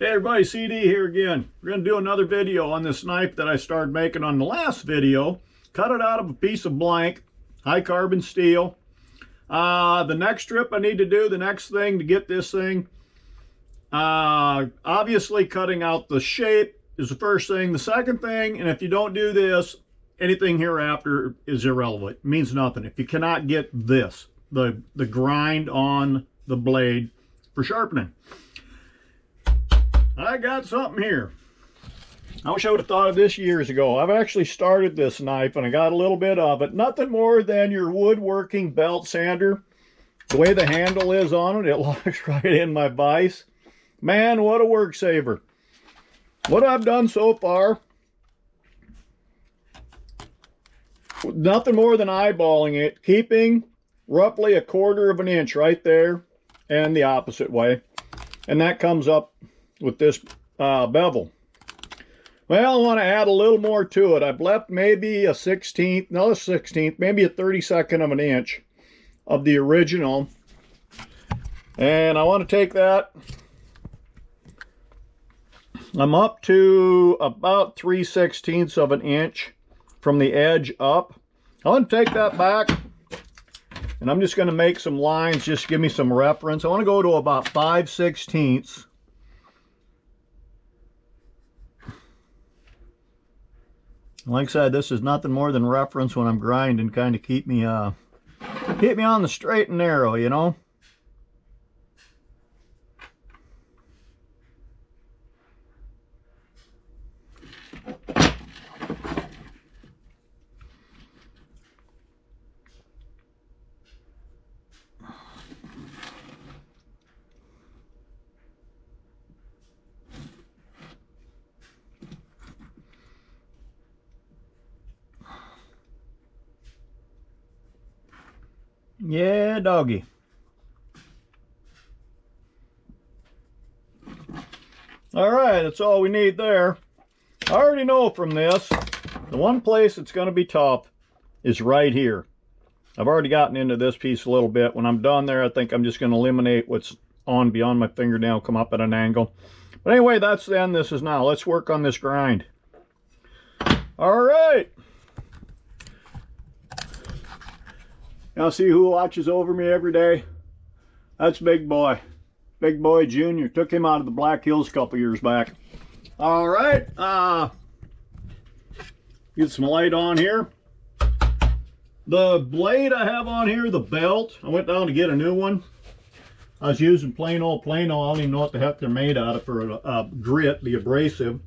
Hey everybody, CD here again. We're going to do another video on this knife that I started making on the last video. Cut it out of a piece of blank, high carbon steel. The next strip I need to do, the next thing to get this thing, obviously cutting out the shape is the first thing. The second thing, and if you don't do this, anything hereafter is irrelevant. It means nothing. If you cannot get this, the grind on the blade for sharpening. I got something here. I wish I would have thought of this years ago. I've actually started this knife and I got a little bit of it. Nothing more than your woodworking belt sander. The way the handle is on it, it locks right in my vise. Man, what a work saver. What I've done so far, nothing more than eyeballing it, keeping roughly 1/4 of an inch right there and the opposite way. And that comes up with this bevel. Well, I want to add a little more to it. I've left maybe a 1/16, not a 1/16, maybe a 32nd of an inch of the original. And I want to take that. I'm up to about 3/16 of an inch from the edge up. I want to take that back and I'm just going to make some lines, just give me some reference. I want to go to about 5/16. Like I said, this is nothing more than reference when I'm grinding, kind of keep me on the straight and narrow, you know. Yeah, doggy. All right, that's all we need there. I already know from this, the one place it's going to be tough is right here. I've already gotten into this piece a little bit. When I'm done there, I think I'm just going to eliminate what's on beyond my fingernail, come up at an angle. But anyway, that's the end. This is now. Let's work on this grind. All right. Now see who watches over me every day? That's Big Boy. Big Boy Jr. Took him out of the Black Hills a couple years back. All right. Get some light on here. The blade I have on here, the belt, I went down to get a new one. I was using plain old Plano. I don't even know what the heck they're made out of for a grit, the abrasive.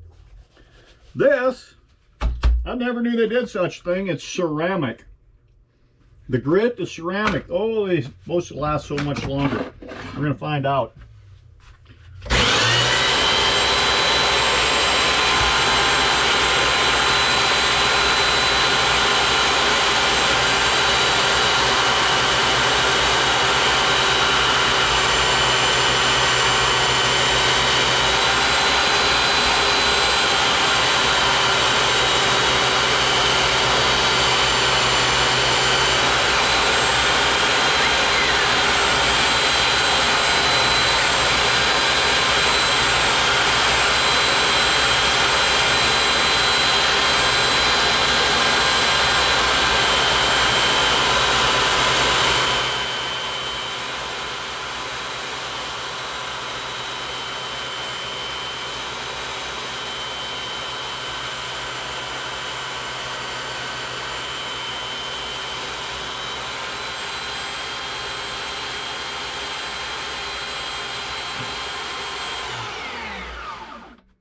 This, I never knew they did such a thing. It's ceramic. The grit, the ceramic, oh, they're supposed to last so much longer. We're going to find out.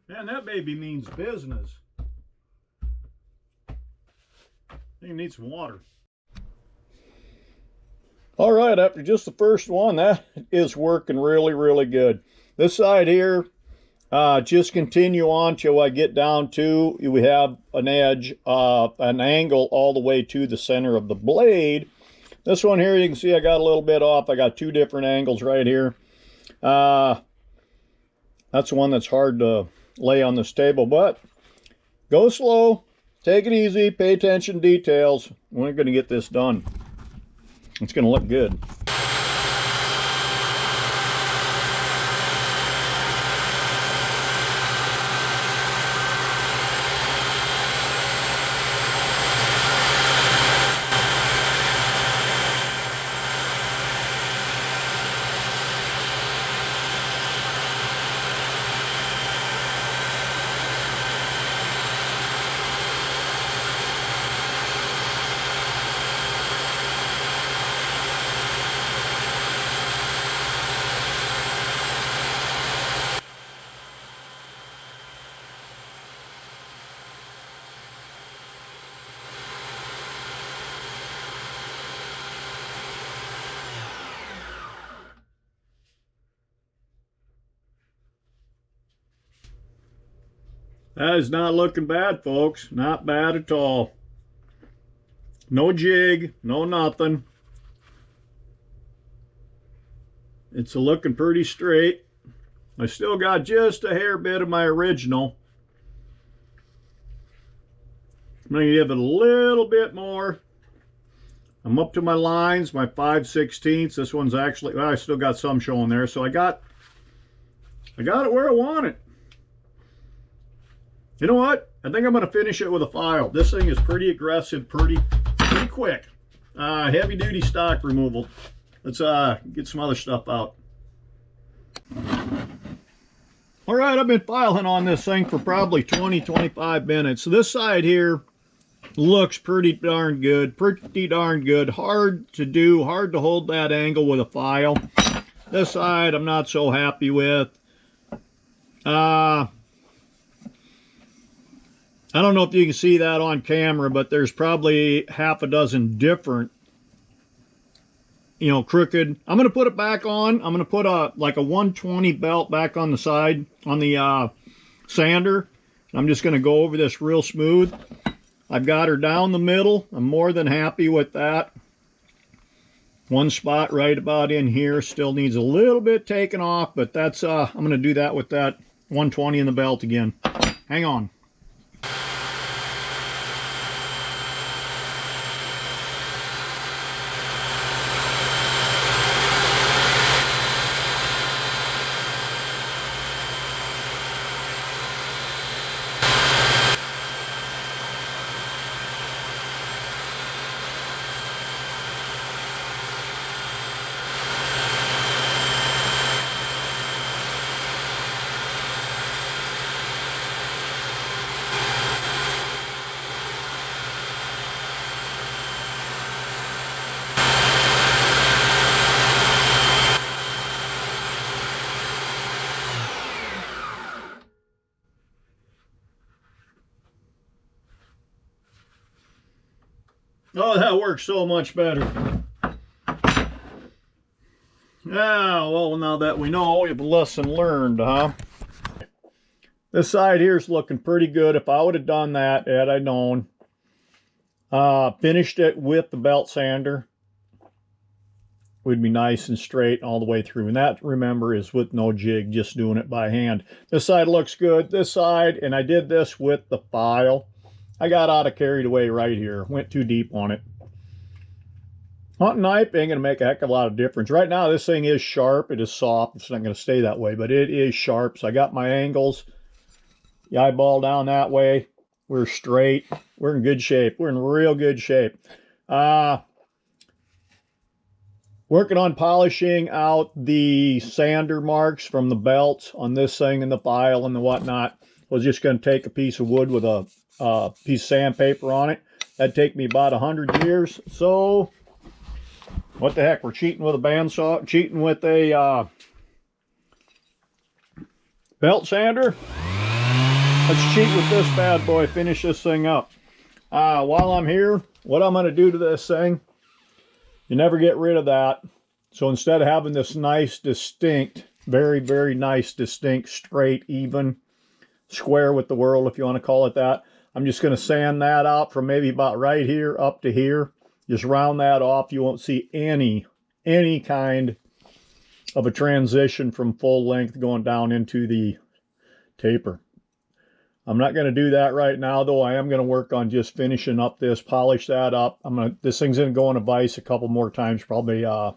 Man, that baby means business. I think it needs some water. All right, after just the first one, that is working really, really good. This side here, just continue on till I get down to, we have an edge, an angle all the way to the center of the blade. This one here, you can see I got a little bit off. I got two different angles right here. That's the one that's hard to lay on this table, but go slow, take it easy, pay attention to details. We're going to get this done. It's going to look good. That is not looking bad, folks. Not bad at all. No jig, no nothing. It's looking pretty straight. I still got just a hair bit of my original. I'm going to give it a little bit more. I'm up to my lines, my 5/16. This one's actually, well, I still got some showing there. So I got it where I want it. You know what? I think I'm going to finish it with a file. This thing is pretty aggressive, pretty quick. Heavy duty stock removal. Let's get some other stuff out. All right, I've been filing on this thing for probably 20-25 minutes. So this side here looks pretty darn good. Hard to do, hard to hold that angle with a file. This side I'm not so happy with. I don't know if you can see that on camera, but there's probably half a dozen different, crooked. I'm going to put it back on. I'm going to put like a 120 belt back on the side on the sander. I'm just going to go over this real smooth. I've got her down the middle. I'm more than happy with that. One spot right about in here still needs a little bit taken off, but that's I'm going to do that with that 120 in the belt again. Hang on. Oh, that works so much better. Ah, well, now that we know, we have a lesson learned, huh? This side here is looking pretty good. If I would have done that, had I known, finished it with the belt sander, would be nice and straight all the way through. And that, remember, is with no jig, just doing it by hand. This side looks good. This side, and I did this with the file. I got out of carried away right here. Went too deep on it. Hunting knife ain't going to make a heck of a lot of difference. Right now, this thing is sharp. It is soft. It's not going to stay that way, but it is sharp. So I got my angles. The eyeball down that way. We're straight. We're in good shape. We're in real good shape. Working on polishing out the sander marks from the belt on this thing and the file and the whatnot. I was just going to take a piece of wood with a piece of sandpaper on it. That'd take me about 100 years. So, what the heck? We're cheating with a bandsaw, cheating with a belt sander. Let's cheat with this bad boy. Finish this thing up. While I'm here, what I'm going to do to this thing, you never get rid of that. So instead of having this nice, distinct, very, very nice, distinct, straight, even, square with the world, if you want to call it that, I'm just going to sand that out from maybe about right here up to here. Just round that off. You won't see any kind of a transition from full length going down into the taper. I'm not going to do that right now, though. I am going to work on just finishing up this, polish that up. This thing's going to go in a vise a couple more times, probably do a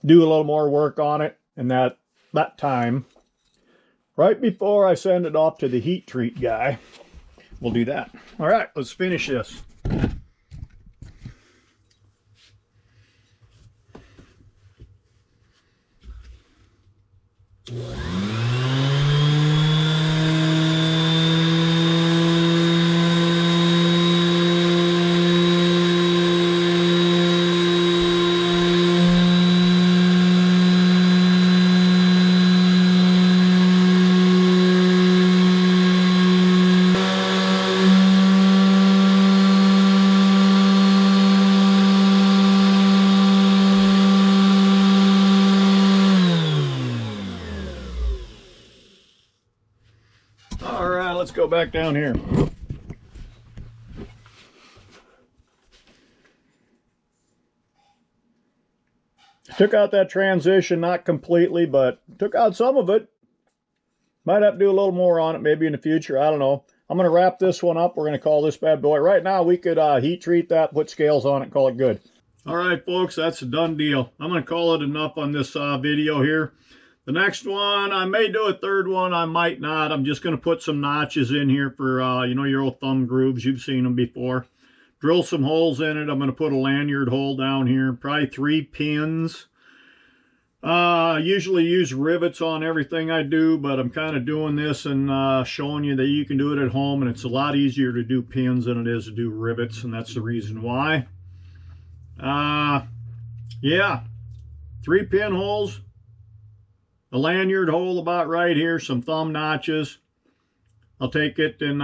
little more work on it, and that time, right before I send it off to the heat treat guy, we'll do that. All right, let's finish this. All right, let's go back down here. Took out that transition, not completely, but took out some of it. Might have to do a little more on it maybe in the future. I don't know. I'm going to wrap this one up. We're going to call this bad boy. Right now, we could heat treat that, put scales on it, and call it good. All right, folks, that's a done deal. I'm going to call it enough on this video here. The next one, I may do a third one. I might not. I'm just going to put some notches in here for, you know, your old thumb grooves. You've seen them before. Drill some holes in it. I'm going to put a lanyard hole down here. Probably 3 pins. I usually use rivets on everything I do, but I'm kind of doing this and showing you that you can do it at home, and it's a lot easier to do pins than it is to do rivets, and that's the reason why. Yeah, 3 pinholes, a lanyard hole about right here, some thumb notches. I'll take it and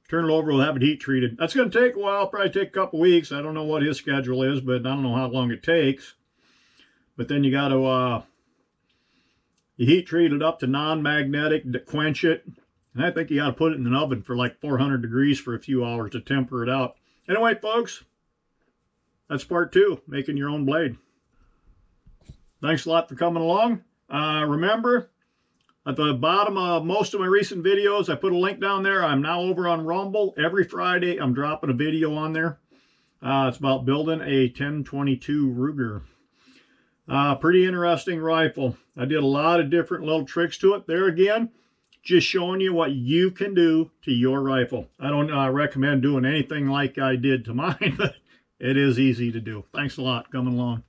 turn it over. We'll have it heat treated. That's going to take a while, probably take a couple weeks. I don't know what his schedule is, but I don't know how long it takes. But then you got to you heat treat it up to non-magnetic to quench it. And I think you got to put it in an oven for like 400 degrees for a few hours to temper it out. Anyway, folks, that's part 2, making your own blade. Thanks a lot for coming along. Remember, at the bottom of most of my recent videos, I put a link down there. I'm now over on Rumble. Every Friday, I'm dropping a video on there. It's about building a 1022 Ruger. Pretty interesting rifle. I did a lot of different little tricks to it. There again, just showing you what you can do to your rifle. I don't recommend doing anything like I did to mine, but it is easy to do. Thanks a lot coming along.